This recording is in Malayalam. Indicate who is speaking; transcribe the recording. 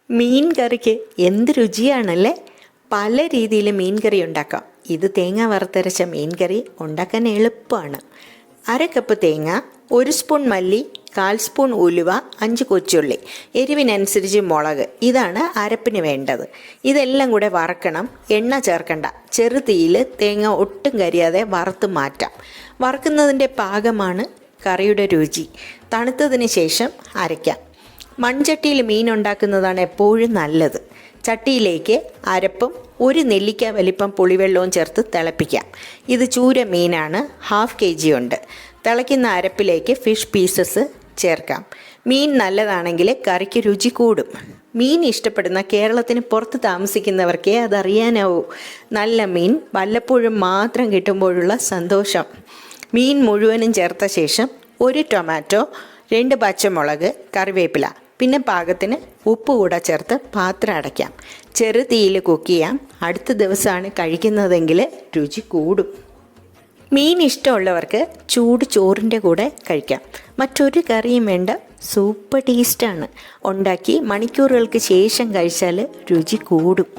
Speaker 1: മീൻ കറിക്ക് എന്ത് രുചിയാണല്ലേ. പല രീതിയിൽ മീൻ കറി ഉണ്ടാക്കാം. ഇത് തേങ്ങ വറുത്തരച്ച മീൻ കറി ഉണ്ടാക്കാൻ എളുപ്പമാണ്. 1/2 കപ്പ് തേങ്ങ, 1 സ്പൂൺ മല്ലി, 1/4 സ്പൂൺ ഉലുവ, 5 കൊച്ചുള്ളി, എരിവിനനുസരിച്ച് മുളക്, ഇതാണ് അരപ്പിന് വേണ്ടത്. ഇതെല്ലാം കൂടെ വറക്കണം. എണ്ണ ചേർക്കണ്ട. ചെറുതീയിൽ തേങ്ങ ഒട്ടും കരിയാതെ വറുത്ത് മാറ്റാം. വറുക്കുന്നതിൻ്റെ പാകമാണ് കറിയുടെ രുചി. തണുത്തതിന് ശേഷം അരയ്ക്കാം. മൺചട്ടിയിൽ മീൻ ഉണ്ടാക്കുന്നതാണ് എപ്പോഴും നല്ലത്. ചട്ടിയിലേക്ക് അരപ്പും 1 നെല്ലിക്ക വലിപ്പം പുളിവെള്ളവും ചേർത്ത് തിളപ്പിക്കാം. ഇത് ചൂര മീനാണ്, 1/2 kg ഉണ്ട്. തിളയ്ക്കുന്ന അരപ്പിലേക്ക് ഫിഷ് പീസസ് ചേർക്കാം. മീൻ നല്ലതാണെങ്കിൽ കറിക്ക് രുചി കൂടും. മീൻ ഇഷ്ടപ്പെടുന്ന കേരളത്തിന് പുറത്ത് താമസിക്കുന്നവർക്കേ അതറിയാനാവൂ. നല്ല മീൻ വല്ലപ്പോഴും മാത്രം കിട്ടുമ്പോഴുള്ള സന്തോഷം. മീൻ മുഴുവനും ചേർത്ത ശേഷം 1 ടൊമാറ്റോ, 2 പച്ചമുളക്, കറിവേപ്പില, പിന്നെ പാകത്തിന് ഉപ്പ് കൂടെ ചേർത്ത് പാത്രം അടയ്ക്കാം. ചെറു തീയിൽ കുക്ക് ചെയ്യാം. അടുത്ത ദിവസമാണ് കഴിക്കുന്നതെങ്കിൽ രുചി കൂടും. മീൻ ഇഷ്ടമുള്ളവർക്ക് ചൂട് ചോറിൻ്റെ കൂടെ കഴിക്കാം. മറ്റൊരു കറിയും വേണ്ട. സൂപ്പർ ടേസ്റ്റാണ്. ഉണ്ടാക്കി മണിക്കൂറുകൾക്ക് ശേഷം കഴിച്ചാൽ രുചി കൂടും.